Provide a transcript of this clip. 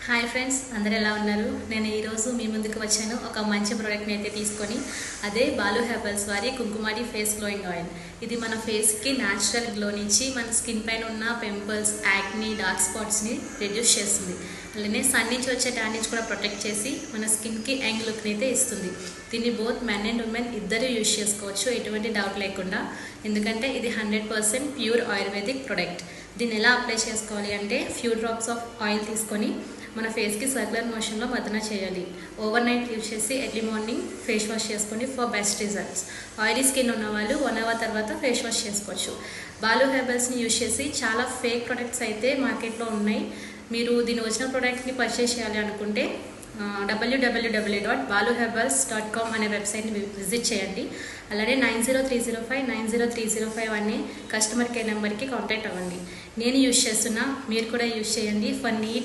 Hi friends, అందరు ఎలా ఉన్నారు? నేను ఈరోజు మీ ముందుకు వచ్చాను ఒక మంచి ప్రోడక్ట్ని అయితే తీసుకొని. అదే బాలు హెర్బల్స్ వారి కుంకుమాడి ఫేస్ గ్లోయింగ్ ఆయిల్. ఇది మన ఫేస్కి న్యాచురల్ గ్లో నుంచి మన స్కిన్ పైన ఉన్న పింపుల్స్, యాక్నీ, డార్క్ స్పాట్స్ని రిడ్యూస్ చేస్తుంది. అలానే సన్ నుంచి వచ్చే ట్యాన్ నుంచి కూడా ప్రొటెక్ట్ చేసి మన స్కిన్కి యంగ్ లుక్ని అయితే ఇస్తుంది. దీన్ని బోత్ మెన్ అండ్ ఉమెన్ ఇద్దరు యూజ్ చేసుకోవచ్చు, ఎటువంటి డౌట్ లేకుండా. ఎందుకంటే ఇది 100% ప్యూర్ ఆయుర్వేదిక్ ప్రొడక్ట్. దీన్ని ఎలా అప్లై చేసుకోవాలి అంటే, ఫ్యూ డ్రాప్స్ ఆఫ్ ఆయిల్ తీసుకొని మన ఫేస్కి సర్క్యులర్ మోషన్లో మర్దన చేయాలి. ఓవర్ నైట్ యూజ్ చేసి ఎర్లీ మార్నింగ్ ఫేస్ వాష్ చేసుకోండి for best results. Oily skin ఉన్న వాళ్ళు 1 అవర్ తర్వాత ఫేస్ వాష్ చేసుకోవచ్చు. బాలు హెర్బల్స్ని యూజ్ చేసి చాలా ఫేక్ ప్రొడక్ట్స్ అయితే మార్కెట్లో ఉన్నాయి. మీరు దీని ఒరిజినల్ ప్రోడక్ట్ని పర్చేస్ చేయాలి అనుకుంటే www.baluherbals.com అనే వెబ్సైట్ని విజిట్ చేయండి. అలానే 9030590305 అనే కస్టమర్ కేర్ నెంబర్కి కాంటాక్ట్ అవ్వండి. నేను యూజ్ చేస్తున్నా, మీరు కూడా యూజ్ చేయండి. For NEET